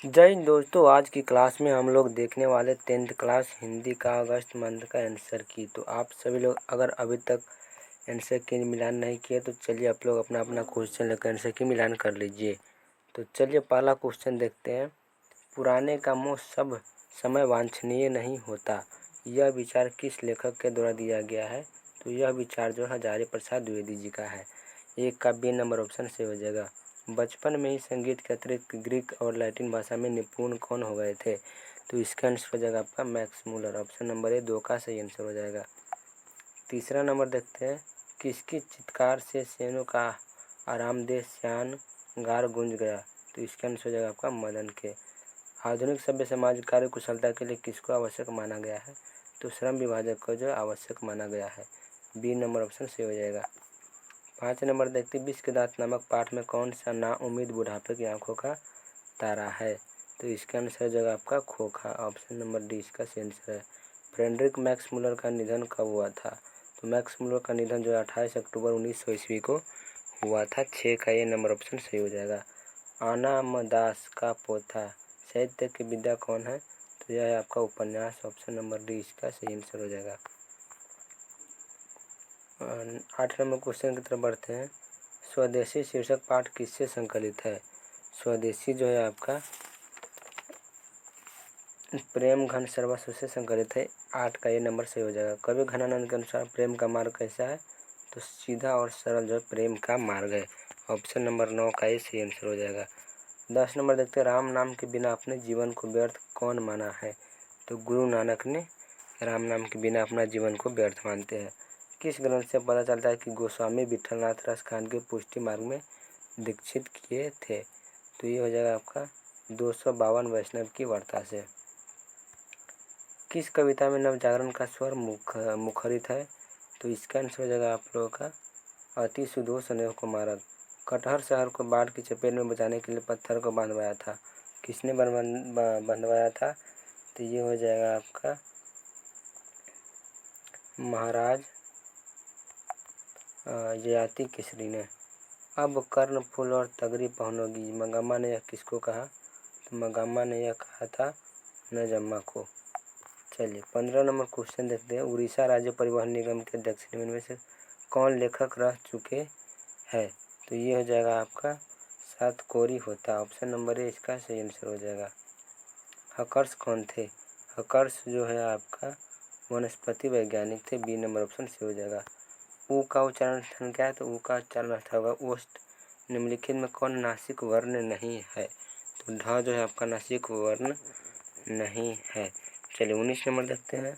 जय हिंद दोस्तों, आज की क्लास में हम लोग देखने वाले 10th क्लास हिंदी का अगस्त मंथ का आंसर की। तो आप सभी लोग अगर अभी तक आंसर की मिलान नहीं किए तो चलिए आप लोग अपना अपना क्वेश्चन लेकर आंसर की मिलान कर लीजिए। तो चलिए पहला क्वेश्चन देखते हैं। पुराने का मोह सब समय वांछनीय नहीं होता, यह विचार किस लेखक के द्वारा दिया गया है? तो यह विचार जो है हजारी प्रसाद द्विवेदी जी का है। एक का बी नंबर ऑप्शन से हो जाएगा। बचपन में ही संगीत के अतिरिक्त ग्रीक और लैटिन भाषा में निपुण कौन हो गए थे? तो इसका आंसर हो जाएगा आपका Max Muller. Option number A 2 का सही आंसर हो जाएगा। तीसरा नंबर देखते हैं। किसकी चित्कार से सेनों का आरामदेह श्यान गार गूंज गया? तो इसका आंसर हो जाएगा आपका मदन के। आधुनिक सभ्य समाज कार्य कुशलता के लिए किसको आवश्यक माना गया है? तो श्रम विभाजक को जो आवश्यक माना गया है। बी नंबर ऑप्शन से हो जाएगा। 5 नंबर देखते विष के दांत नामक पाठ में कौन सा ना उम्मीद बुढ़ापे की आंखों का तारा है? तो इसका आंसर हो जाएगा आपका खोखा। ऑप्शन नंबर डी इसका सही आंसर है। फ्रेडरिक मैक्स मुलर का निधन कब हुआ था? तो मैक्स मुलर का निधन जो है 28 अक्टूबर 1900 ईस्वी को हुआ था। 6 का ये नंबर ऑप्शन सही हो जाएगा। आनामदास का पोता साहित्य की विद्या कौन है? तो यह है आपका उपन्यास। ऑप्शन नंबर डी इसका सही आंसर हो जाएगा। 8 नंबर क्वेश्चन की तरफ बढ़ते हैं। स्वदेशी शीर्षक पाठ किससे संकलित है? स्वदेशी जो है आपका प्रेम घन सर्वस्व से संकलित है। 8 का ये नंबर सही हो जाएगा। कवि घनानंद के अनुसार प्रेम का मार्ग कैसा है? तो सीधा और सरल जो प्रेम का मार्ग है। ऑप्शन नंबर 9 का ये सही आंसर हो जाएगा। 10 नंबर देखते हैं। राम नाम के बिना अपने जीवन को व्यर्थ कौन माना है? तो गुरु नानक ने राम नाम के बिना अपना जीवन को व्यर्थ मानते हैं। किस ग्रंथ से पता चलता है कि गोस्वामी विठलनाथ रस खान के पुष्टि मार्ग में दीक्षित किए थे? तो ये हो जाएगा आपका 252 वैष्णव की वार्ता से। किस कविता में नवजागरण का स्वर मुखरित है? तो इसका आंसर हो जाएगा आप लोगों का अति सुदो स्नेह को मारक। कटहर शहर को बाढ़ की चपेट में बचाने के लिए पत्थर को बांधवाया था, किसने बंधवाया था? तो ये हो जाएगा आपका महाराज ययाति केसरी ने। अब कर्ण फूल और तगरी पहनोगी, मंगम्मा ने यह किसको कहा? तो मंगम्मा ने यह कहा था नजम्मा को। चलिए 15 नंबर क्वेश्चन देखते हैं। उड़ीसा राज्य परिवहन निगम के अध्यक्ष में से कौन लेखक रह चुके हैं? तो ये हो जाएगा आपका सातकोरी होता। ऑप्शन नंबर ए इसका सही आंसर हो जाएगा। हकर्स कौन थे? हकर्स जो है आपका वनस्पति वैज्ञानिक थे। बी नंबर ऑप्शन से हो जाएगा। ऊ का उच्चारण स्थान क्या है? तो ऊ का उच्चारण अर्थ होगा ओस्ट। निम्नलिखित में कौन नासिक वर्ण नहीं है? तो ढ जो है आपका नासिक वर्ण नहीं है। चलिए 19 नंबर देखते हैं।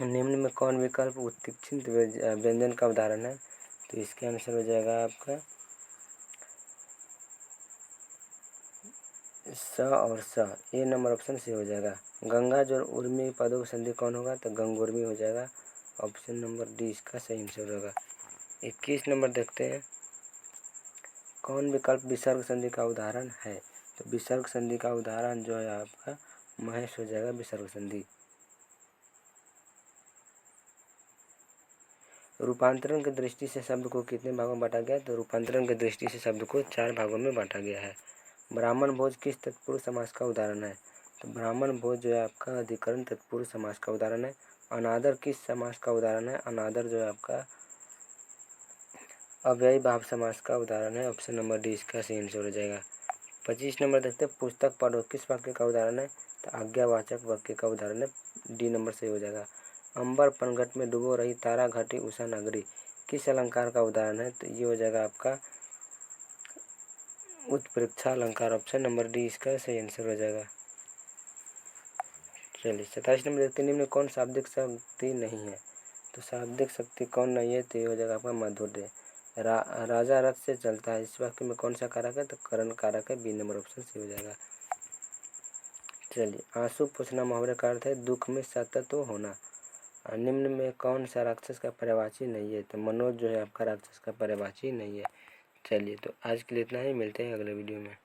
निम्न में कौन विकल्प उत्तीक्षित व्यंजन का उदाहरण है? तो इसके आंसर हो जाएगा आपका स और स। ए नंबर ऑप्शन से हो जाएगा। गंगा जो उर्मी पदों की संधि कौन होगा? तो गंगोर्मी हो जाएगा। ऑप्शन नंबर डी इसका सही आंसर होगा। 21 नंबर देखते हैं। कौन विकल्प विसर्ग संधि का उदाहरण है? तो विसर्ग संधि का उदाहरण जो है आपका महेश हो जाएगा। विसर्ग संधि। रूपांतरण की दृष्टि से शब्द को कितने भागों में बांटा गया? तो रूपांतरण की दृष्टि से शब्द को 4 भागों में बांटा गया है। ब्राह्मण भोज किस तत्पुरुष समास का उदाहरण है? तो ब्राह्मण भोज जो है आपका अधिकरण तत्पुरुष समास का उदाहरण है। अनादर किस समास का उदाहरण है? अनादर जो है आपका अव्ययी भाव समास का उदाहरण है। ऑप्शन नंबर डी इसका सही आंसर हो जाएगा। 25 नंबर देखते हैं। पुस्तक पढ़ो किस वाक्य का उदाहरण है? तो आज्ञावाचक वाक्य का उदाहरण है। डी नंबर सही हो जाएगा। अंबर पनघट में डूबो रही तारा घटी उषा नगरी किस अलंकार का उदाहरण है? तो ये हो जाएगा आपका उत्प्रेक्षा अलंकार। ऑप्शन नंबर डी इसका सही आंसर हो जाएगा। चलिए 27 नंबर देखते हैं। निम्न में कौन शाब्दिक शक्ति नहीं है? तो शाब्दिक शक्ति कौन नहीं है? तो ये हो जाएगा आपका मधुर। राजा रथ से चलता है इस वाक्य में कौन सा कारक है? तो करण कारक है। बी नंबर ऑप्शन सही हो जाएगा। चलिए आंसू पूछना मुहावरे का अर्थ है दुख में सतत होना। निम्न में कौन सा राक्षस का पर्यायवाची नहीं है? तो मनोज जो है आपका राक्षस का पर्यायवाची नहीं है। चलिए तो आज के लिए इतना ही, मिलते हैं अगले वीडियो में।